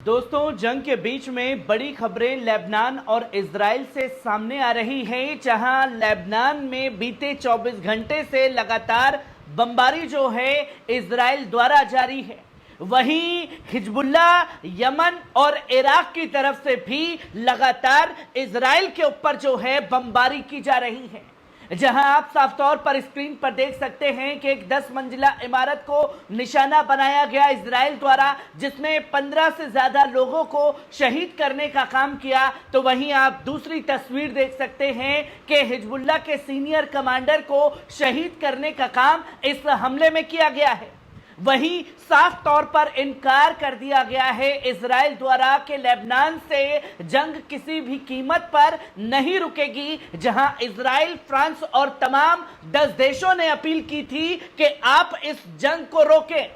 दोस्तों, जंग के बीच में बड़ी खबरें लेबनान और इजराइल से सामने आ रही हैं, जहां लेबनान में बीते 24 घंटे से लगातार बमबारी जो है इजराइल द्वारा जारी है। वहीं हिजबुल्ला यमन और इराक की तरफ से भी लगातार इजराइल के ऊपर जो है बमबारी की जा रही है, जहां आप साफ तौर पर स्क्रीन पर देख सकते हैं कि एक 10 मंजिला इमारत को निशाना बनाया गया इजराइल द्वारा, जिसमें 15 से ज्यादा लोगों को शहीद करने का काम किया। तो वहीं आप दूसरी तस्वीर देख सकते हैं कि हिजबुल्ला के सीनियर कमांडर को शहीद करने का काम इस हमले में किया गया है। वहीं साफ तौर पर इनकार कर दिया गया है इजराइल द्वारा कि लेबनान से जंग किसी भी कीमत पर नहीं रुकेगी, जहां इजराइल, फ्रांस और तमाम 10 देशों ने अपील की थी कि आप इस जंग को रोकें।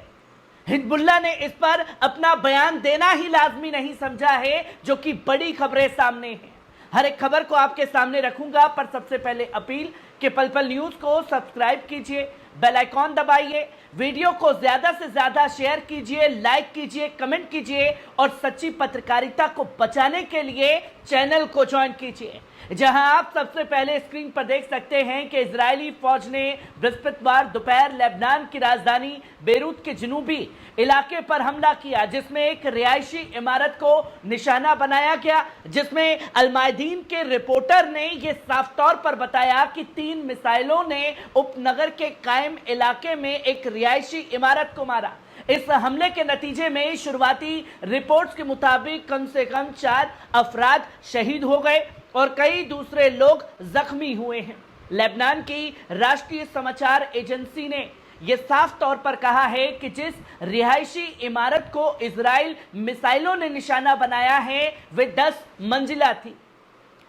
हिजबुल्ला ने इस पर अपना बयान देना ही लाजमी नहीं समझा है, जो कि बड़ी खबरें सामने हैं। हर एक खबर को आपके सामने रखूंगा, पर सबसे पहले अपील कि पल पल न्यूज को सब्सक्राइब कीजिए, बेल आइकॉन दबाइए, वीडियो को ज्यादा से ज्यादा शेयर कीजिए, लाइक कीजिए, कमेंट कीजिए और सच्ची पत्रकारिता को बचाने के लिए चैनल को ज्वाइन कीजिए। जहां आप सबसे पहले स्क्रीन पर देख सकते हैं कि इजरायली फौज ने बृहस्पतिवार दोपहर लेबनान की राजधानी बेरूत के जनूबी इलाके पर हमला किया, जिसमें एक रिहायशी इमारत को निशाना बनाया गया, जिसमें अलमायदीन के रिपोर्टर ने यह साफ तौर पर बताया कि 3 मिसाइलों ने उपनगर के कायम इलाके में एक रिहायशी इमारत को मारा। इस हमले के नतीजे में शुरुआती रिपोर्ट्स के मुताबिक कम से कम 4 अफराद शहीद हो गए और कई दूसरे लोग जख्मी हुए हैं। लेबनान की राष्ट्रीय समाचार एजेंसी ने यह साफ तौर पर कहा है कि जिस रिहायशी इमारत को इजराइल मिसाइलों ने निशाना बनाया है वे 10 मंजिला थी,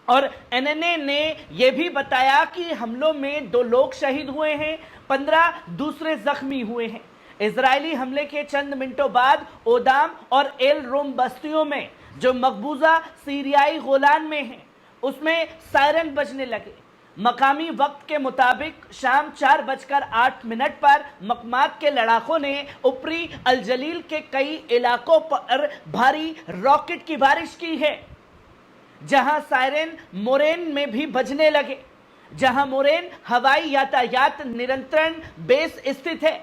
और एनएनए ने यह भी बताया कि हमलों में 2 लोग शहीद हुए हैं, 15 दूसरे जख्मी हुए हैं। इजरायली हमले के चंद मिनटों बाद ओदाम और एल रोम बस्तियों में, जो मकबूजा सीरियाई गोलान में है, उसमें सायरन बजने लगे। मकामी वक्त के मुताबिक शाम 4:08 पर मकमात के लड़ाकों ने ऊपरी अल जलील के कई इलाकों पर भारी रॉकेट की बारिश की है, जहां सायरन मोरेन में भी बजने लगे, जहां मोरेन हवाई यातायात नियंत्रण बेस स्थित है।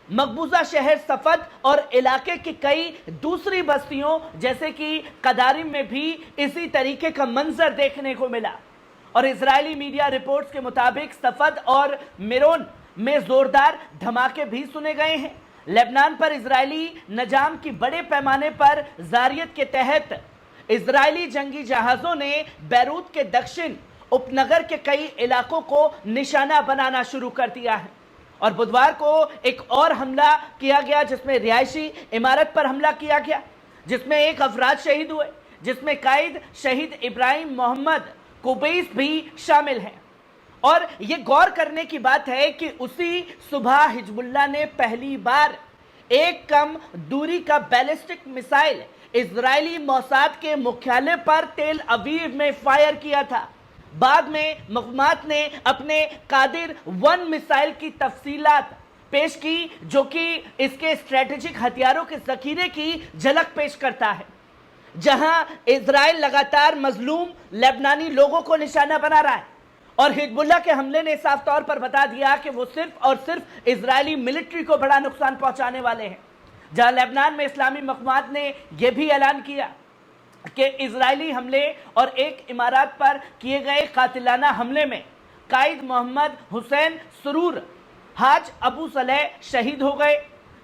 मकबूजा शहर सफद और इलाके की कई दूसरी बस्तियों जैसे कि कदारिम में भी इसी तरीके का मंजर देखने को मिला। और इजरायली मीडिया रिपोर्ट्स के मुताबिक सफद और मिरोन में जोरदार धमाके भी सुने गए हैं। लेबनान पर इजरायली निजाम की बड़े पैमाने पर जारियत के तहत इजरायली जंगी जहाजों ने बैरूत के दक्षिण उपनगर के कई इलाकों को निशाना बनाना शुरू कर दिया है। और बुधवार को एक और हमला किया गया, जिसमें रिहायशी इमारत पर हमला किया गया, जिसमें 1 अफराद शहीद हुए, जिसमें कायद शहीद इब्राहिम मोहम्मद कुबैस भी शामिल हैं। और ये गौर करने की बात है कि उसी सुबह हिजबुल्ला ने पहली बार एक कम दूरी का बैलिस्टिक मिसाइल इजरायली मोसाद के मुख्यालय पर तेल अवीव में फायर किया था। बाद में मकमात ने अपने कादिर 1 मिसाइल की तफसीलात पेश की, जो कि इसके स्ट्रेटेजिक हथियारों के जखीरे की झलक पेश करता है। जहां इजराइल लगातार मजलूम लेबनानी लोगों को निशाना बना रहा है, और हिजबुल्ला के हमले ने साफ तौर पर बता दिया कि वो सिर्फ और सिर्फ इजरायली मिलिट्री को बड़ा नुकसान पहुंचाने वाले हैं। जहां लेबनान में इस्लामी मकमात ने यह भी ऐलान किया कि इजरायली हमले और एक इमारत पर किए गए कातिलाना हमले में कायद मोहम्मद हुसैन सुरूर हाज अबू सलेह शहीद हो गए,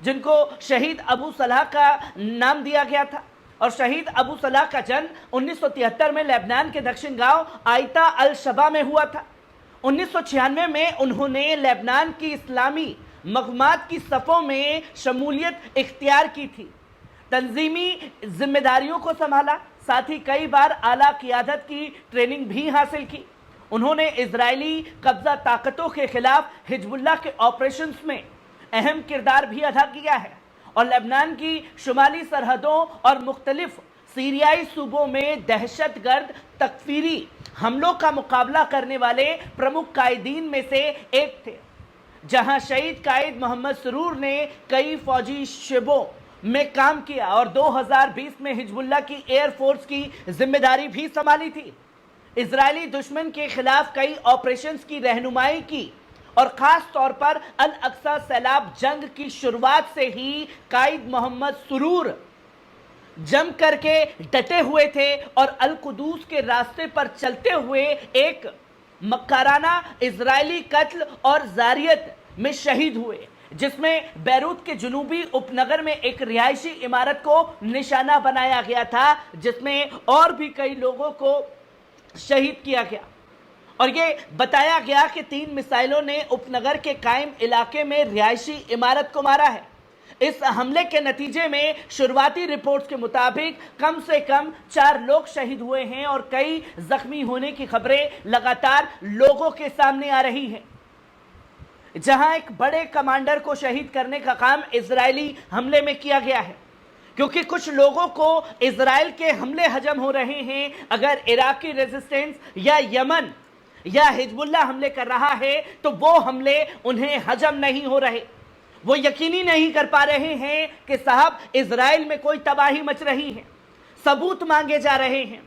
जिनको शहीद अबू सलाह का नाम दिया गया था। और शहीद अबू सलाह का जन्म 1973 में लेबनान के दक्षिण गांव आयता अल शबा में हुआ था। 1996 में उन्होंने लेबनान की इस्लामी मकमात की सफ़ों में शमूलियत इख्तियार की थी, तंजीमी जिम्मेदारियों को संभाला, साथ ही कई बार आला क़ियादत की ट्रेनिंग भी हासिल की। उन्होंने इजरायली कब्जा ताकतों के खिलाफ हिजबुल्ला के ऑपरेशंस में अहम किरदार भी अदा किया है, और लेबनान की शुमाली सरहदों और मुख्तलिफ सीरियाई सूबों में दहशतगर्द तकफीरी हमलों का मुकाबला करने वाले प्रमुख कायदीन में से एक थे। जहां शहीद कायद मोहम्मद सुरूर ने कई फौजी शिबों में काम किया और 2020 में हिजबुल्लाह की एयर फोर्स की जिम्मेदारी भी संभाली थी। इजरायली दुश्मन के खिलाफ कई ऑपरेशंस की रहनुमाई की और खास तौर पर अल अक्सा सैलाब जंग की शुरुआत से ही कायद मोहम्मद सुरूर जम करके डटे हुए थे और अल कुदूस के रास्ते पर चलते हुए एक मक्काराना इजरायली कत्ल और जारियत में शहीद हुए, जिसमें बैरूत के जुनूबी उपनगर में एक रिहायशी इमारत को निशाना बनाया गया था, जिसमें और भी कई लोगों को शहीद किया गया और ये बताया गया कि 3 मिसाइलों ने उपनगर के कायम इलाके में रिहायशी इमारत को मारा है। इस हमले के नतीजे में शुरुआती रिपोर्ट्स के मुताबिक कम से कम 4 लोग शहीद हुए हैं और कई जख्मी होने की खबरें लगातार लोगों के सामने आ रही हैं। जहां एक बड़े कमांडर को शहीद करने का काम इजरायली हमले में किया गया है, क्योंकि कुछ लोगों को इजराइल के हमले हजम हो रहे हैं। अगर इराकी रेजिस्टेंस या यमन या हिजबुल्लाह हमले कर रहा है तो वो हमले उन्हें हजम नहीं हो रहे। वो यकीनी नहीं कर पा रहे हैं कि साहब इजराइल में कोई तबाही मच रही है। सबूत मांगे जा रहे हैं।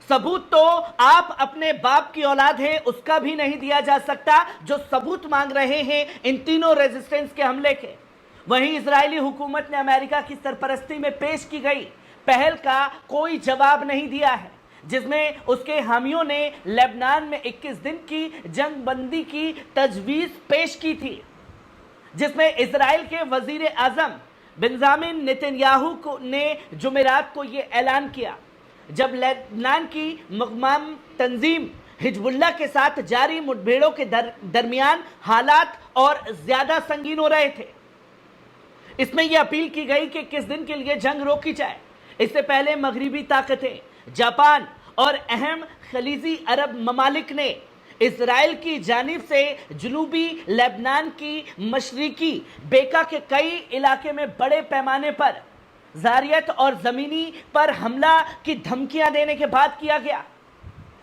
सबूत तो आप अपने बाप की औलाद है उसका भी नहीं दिया जा सकता जो सबूत मांग रहे हैं इन तीनों रेजिस्टेंस के हमले के। वहीं इजरायली हुकूमत ने अमेरिका की सरपरस्ती में पेश की गई पहल का कोई जवाब नहीं दिया है, जिसमें उसके हामियों ने लेबनान में 21 दिन की जंग बंदी की तजवीज पेश की थी, जिसमें इजराइल के वजीर आजम बेंजामिन नेतन्याहू ने जुमेरात को यह ऐलान किया जब लेबनान की मकमाम तंजीम हिजबुल्लाह के साथ जारी मुठभेड़ों के दरमियान हालात और ज्यादा संगीन हो रहे थे। इसमें यह अपील की गई कि किस दिन के लिए जंग रोकी जाए। इससे पहले मगरिबी ताकतें, जापान और अहम खलीजी अरब ममालिक ने इजराइल की जानिब से जनूबी लेबनान की मशरिकी बेका के कई इलाके में बड़े पैमाने पर जारियत और जमीनी पर हमला की धमकियां देने के बाद किया गया,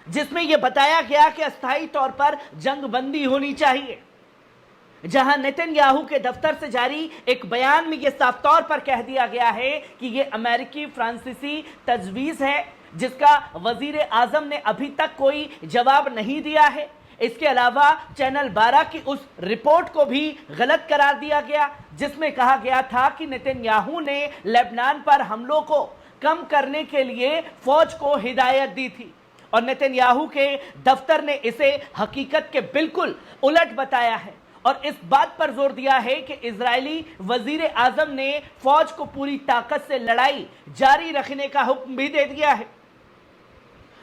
जिसमें यह बताया गया कि अस्थायी तौर पर जंग बंदी होनी चाहिए। जहां नेतन्याहू के दफ्तर से जारी एक बयान में यह साफ तौर पर कह दिया गया है कि यह अमेरिकी फ्रांसीसी तजवीज है जिसका वजीर आजम ने अभी तक कोई जवाब नहीं दिया है। इसके अलावा चैनल 12 की उस रिपोर्ट को भी गलत करार दिया गया जिसमें कहा गया था कि नेतन्याहू ने लेबनान पर हमलों को कम करने के लिए फौज को हिदायत दी थी और नेतन्याहू के दफ्तर ने इसे हकीकत के बिल्कुल उलट बताया है और इस बात पर जोर दिया है कि इजरायली वजीर आजम ने फौज को पूरी ताकत से लड़ाई जारी रखने का हुक्म भी दे दिया है।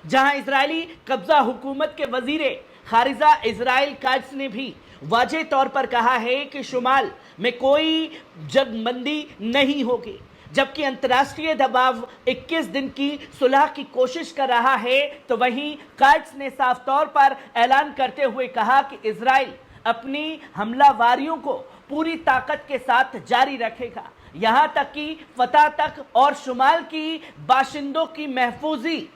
जहां इजरायली कब्जा हुकूमत के वजीर खारिजा इजराइल काट्स ने भी वाज़ेह तौर पर कहा है कि शुमाल में कोई जंगबंदी नहीं होगी, जबकि अंतर्राष्ट्रीय दबाव 21 दिन की सुलह की कोशिश कर रहा है, तो वहीं काट्स ने साफ तौर पर ऐलान करते हुए कहा कि इजराइल अपनी हमलावारियों को पूरी ताकत के साथ जारी रखेगा, यहां तक कि फतह तक और शुमाल की बाशिंदों की महफूजी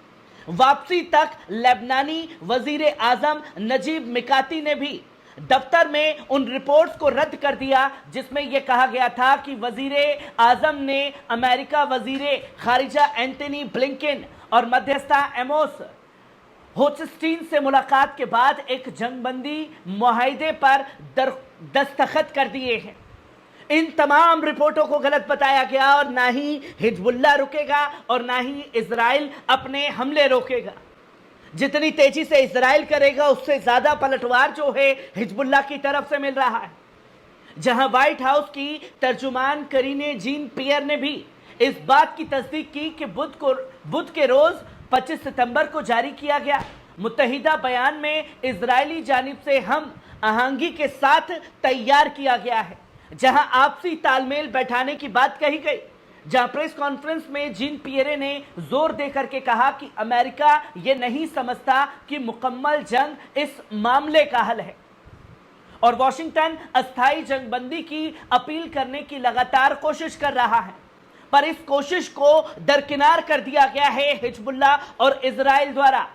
वापसी तक। लेबनानी वजीर आजम नजीब मिकाती ने भी दफ्तर में उन रिपोर्ट्स को रद्द कर दिया जिसमें यह कहा गया था कि वजीर आजम ने अमेरिका वजीर खारिजा एंटनी ब्लिंकन और मध्यस्था एमोस होचस्टीन से मुलाकात के बाद एक जंगबंदी मुआहदे पर दस्तखत कर दिए हैं। इन तमाम रिपोर्टों को गलत बताया गया और ना ही हिजबुल्लाह रुकेगा और ना ही इजराइल अपने हमले रोकेगा। जितनी तेजी से इजराइल करेगा उससे ज्यादा पलटवार जो है हिजबुल्लाह की तरफ से मिल रहा है। जहां व्हाइट हाउस की तर्जुमान करीने जीन पियर ने भी इस बात की तस्दीक की कि बुध के रोज 25 सितंबर को जारी किया गया मुत्तहिदा बयान में इजरायली जानिब से हम आहंगी के साथ तैयार किया गया है, जहां आपसी तालमेल बैठाने की बात कही गई। जहां प्रेस कॉन्फ्रेंस में जीन पियरे ने जोर देकर के कहा कि अमेरिका ये नहीं समझता कि मुकम्मल जंग इस मामले का हल है और वॉशिंगटन अस्थायी जंगबंदी की अपील करने की लगातार कोशिश कर रहा है, पर इस कोशिश को दरकिनार कर दिया गया है हिजबुल्लाह और इजराइल द्वारा।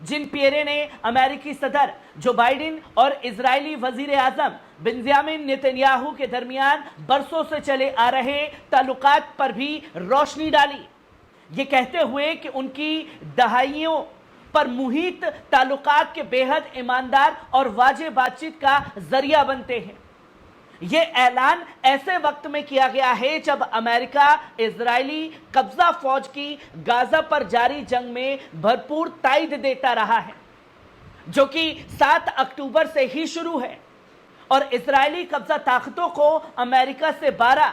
जिन पियरे ने अमेरिकी सदर जो बाइडेन और इजरायली वजीर आजम बेंजामिन नेतन्याहू के दरमियान बरसों से चले आ रहे ताल्लुकात पर भी रोशनी डाली, ये कहते हुए कि उनकी दहाइयों पर मुहित ताल्लुकात के बेहद ईमानदार और वाजे बातचीत का जरिया बनते हैं। ये ऐलान ऐसे वक्त में किया गया है जब अमेरिका इजरायली कब्जा फौज की गाजा पर जारी जंग में भरपूर ताईद देता रहा है, जो कि 7 अक्टूबर से ही शुरू है, और इजरायली कब्जा ताकतों को अमेरिका से 12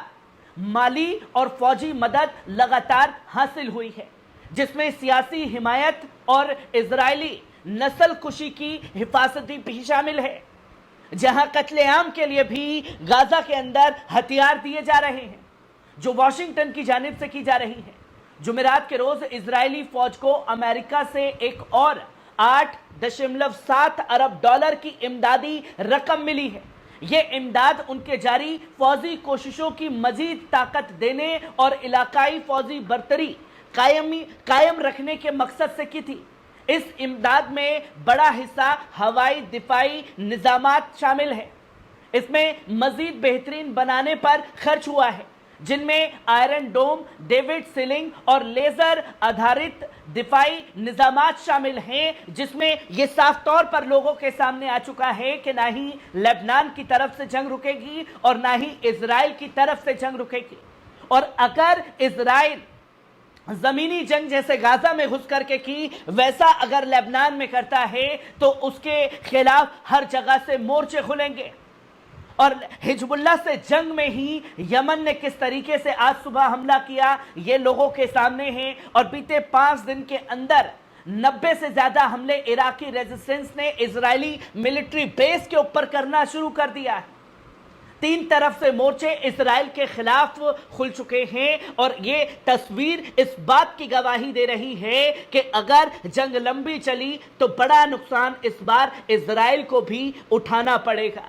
माली और फौजी मदद लगातार हासिल हुई है, जिसमें सियासी हिमायत और इजरायली नस्ल कुशी की हिफाजती भी शामिल है, जहां कत्लेआम के लिए भी गाजा के अंदर हथियार दिए जा रहे हैं, जो वॉशिंगटन की जानिब से की जा रही है। जुमेरात के रोज इजरायली फौज को अमेरिका से एक और 8.7 अरब डॉलर की इमदादी रकम मिली है। ये इमदाद उनके जारी फौजी कोशिशों की मजीद ताकत देने और इलाकाई फौजी बरतरी कायम रखने के मकसद से की थी। इस इमदाद में बड़ा हिस्सा हवाई दिफाई निजामात शामिल है। इसमें मजीद बेहतरीन बनाने पर खर्च हुआ है, जिनमें आयरन डोम, डेविड सीलिंग और लेजर आधारित दिफाई निजामात शामिल हैं, जिसमें यह साफ तौर पर लोगों के सामने आ चुका है कि ना ही लेबनान की तरफ से जंग रुकेगी और ना ही इजराइल की तरफ से जंग रुकेगी। और अगर इजराइल जमीनी जंग जैसे गाजा में घुस करके की वैसा अगर लेबनान में करता है तो उसके खिलाफ हर जगह से मोर्चे खुलेंगे। और हिजबुल्लाह से जंग में ही यमन ने किस तरीके से आज सुबह हमला किया ये लोगों के सामने है, और बीते 5 दिन के अंदर 90 से ज्यादा हमले इराकी रेजिस्टेंस ने इजरायली मिलिट्री बेस के ऊपर करना शुरू कर दिया है। 3 तरफ से मोर्चे इजराइल के खिलाफ खुल चुके हैं, और ये तस्वीर इस बात की गवाही दे रही है कि अगर जंग लंबी चली तो बड़ा नुकसान इस बार इजराइल को भी उठाना पड़ेगा।